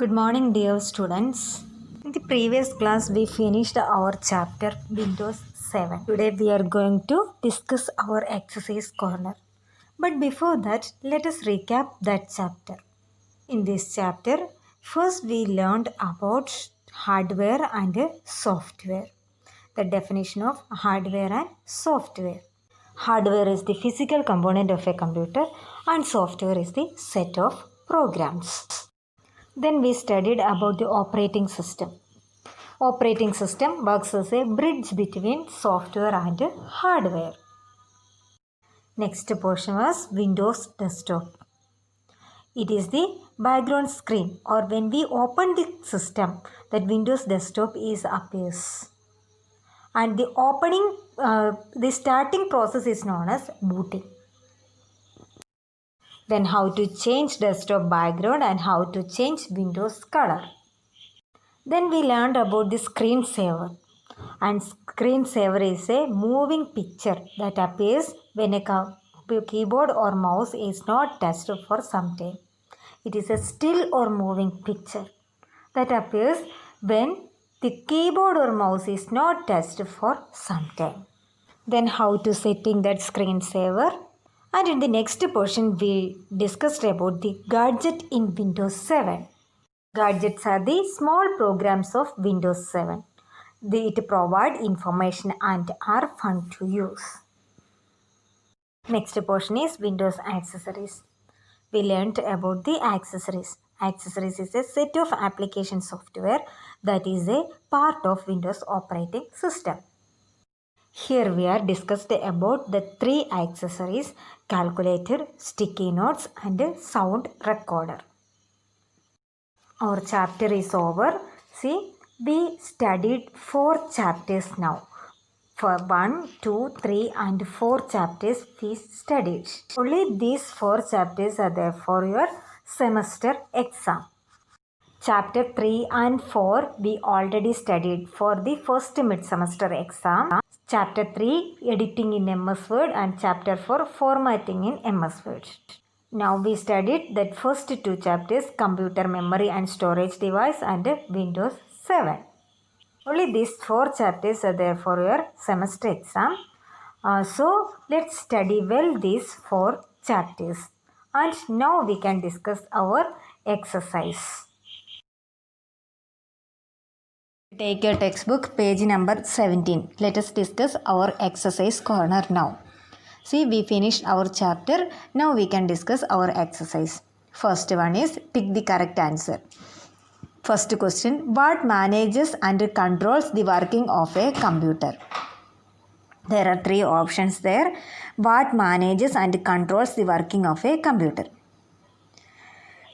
Good morning, dear students. In the previous class, we finished our chapter Windows 7. Today, we are going to discuss our exercise corner. But before that, let us recap that chapter. In this chapter, first we learned about hardware and software. The definition of hardware and software. Hardware is the physical component of a computer and software is the set of programs. Then we studied about the operating system. Operating system works as a bridge between software and hardware. Next portion was Windows Desktop. It is the background screen, or when we open the system, that Windows Desktop appears. And the starting process is known as booting. Then how to change desktop background and how to change Windows color. Then we learned about the screensaver. And screensaver is a moving picture that appears when a keyboard or mouse is not touched for some time. It is a still or moving picture that appears when the keyboard or mouse is not touched for some time. Then how to setting that screensaver. And in the next portion we discussed about the gadget in Windows 7. Gadgets are the small programs of Windows 7. They provide information and are fun to use. Next portion is Windows accessories. We learnt about the accessories. Accessories is a set of application software that is a part of Windows operating system. Here we are discussed about the three accessories: calculator, sticky notes and sound recorder. Our chapter is over. See, we studied 4 chapters now. For 1, 2, 3 and 4 chapters we studied. Only these 4 chapters are there for your semester exam. Chapter 3 and 4 we already studied for the first mid-semester exam. Chapter 3 editing in MS Word and chapter 4 formatting in MS Word. Now we studied that first 2 chapters, computer memory and storage device and Windows 7. Only these 4 chapters are there for your semester exam. So let's study well these 4 chapters. And now we can discuss our exercise. Take your textbook, page number 17. Let us discuss our exercise corner now. See, we finished our chapter. Now we can discuss our exercise. First one is pick the correct answer. First question, what manages and controls the working of a computer? There are 3 options there. What manages and controls the working of a computer?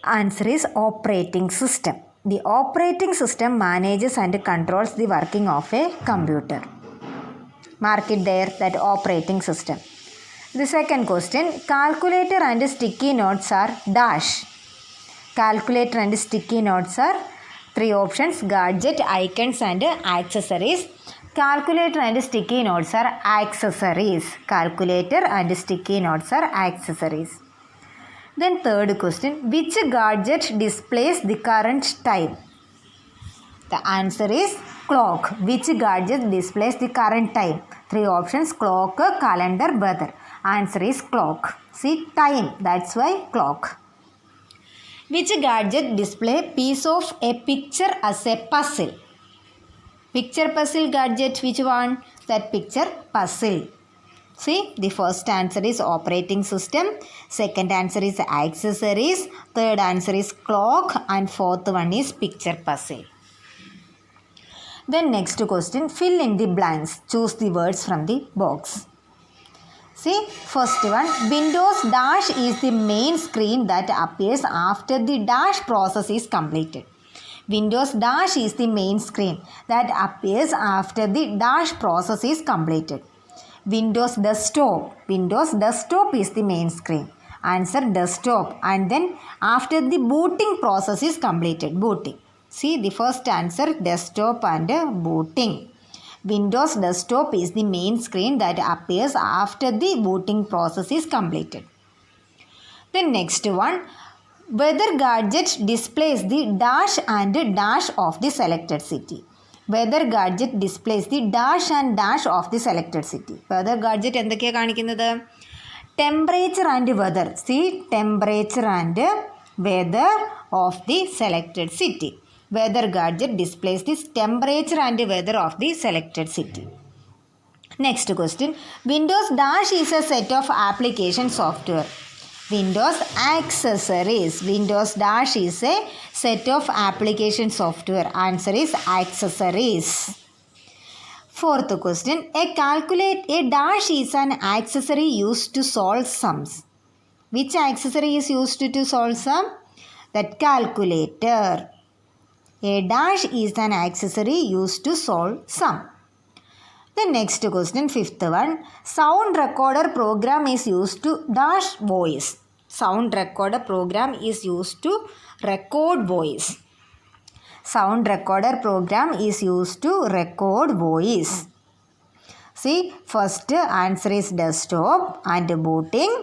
Answer is operating system. The operating system manages and controls the working of a computer. Mark it there, that operating system. The second question, calculator and sticky notes are dash. Calculator and sticky notes are 3 options: gadget, icons and accessories. Calculator and sticky notes are accessories. Calculator and sticky notes are accessories. Then third question, which gadget displays the current time? The answer is clock. Which gadget displays the current time? 3 options: clock, calendar, weather. Answer is clock. See, time, that's why clock. Which gadget display piece of a picture as a puzzle? Picture puzzle gadget, which one? That picture puzzle. See, the first answer is operating system. Second answer is accessories. Third answer is clock. And fourth one is picture puzzle. Then next question, fill in the blanks. Choose the words from the box. See, first one, Windows Dash is the main screen that appears after the dash process is completed. Windows Dash is the main screen that appears after the dash process is completed. Windows Desktop. Windows Desktop is the main screen. Answer desktop. And then after the booting process is completed. Booting. See, the first answer desktop and booting. Windows Desktop is the main screen that appears after the booting process is completed. The next one, Weather gadget displays the dash and dash of the selected city. Weather gadget displays the dash and dash of the selected city. Weather gadget എന്തൊക്കെയാണ് കാണിക്കുന്നത്? Temperature and weather. See, temperature and weather of the selected city. Weather gadget displays the temperature and weather of the selected city. Next question. Windows Dash is a set of application software. Windows accessories. Windows Dash is a set of application software. Answer is accessories. Fourth question. A dash is an accessory used to solve sums. Which accessory is used to solve sum? That calculator. A dash is an accessory used to solve sum. The next question, fifth one. Sound recorder program is used to dash voice. Sound recorder program is used to record voice. Sound recorder program is used to record voice. See, first answer is desktop and booting.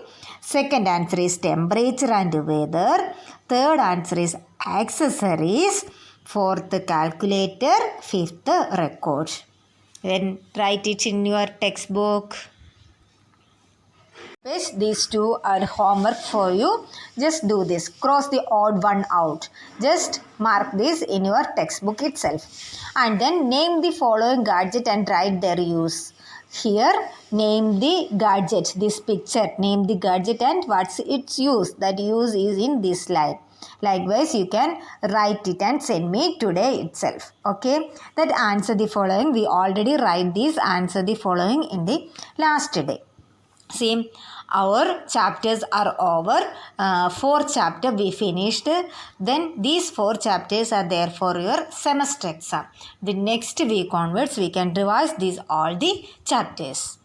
Second answer is temperature and weather. Third answer is accessories. Fourth, calculator. Fifth, record. Then write it in your textbook. These two are homework for you. Just do this. Cross the odd one out. Just mark this in your textbook itself. And then name the following gadget and write their use. Here, name the gadget. This picture. Name the gadget and what's its use. That use is in this slide. Likewise, you can write it and send me today itself. Okay. That answer the following. We already write this answer the following in the last day. See, our chapters are over. 4th chapter we finished. Then these 4 chapters are there for your semester exam. The next week onwards we can revise these all the chapters.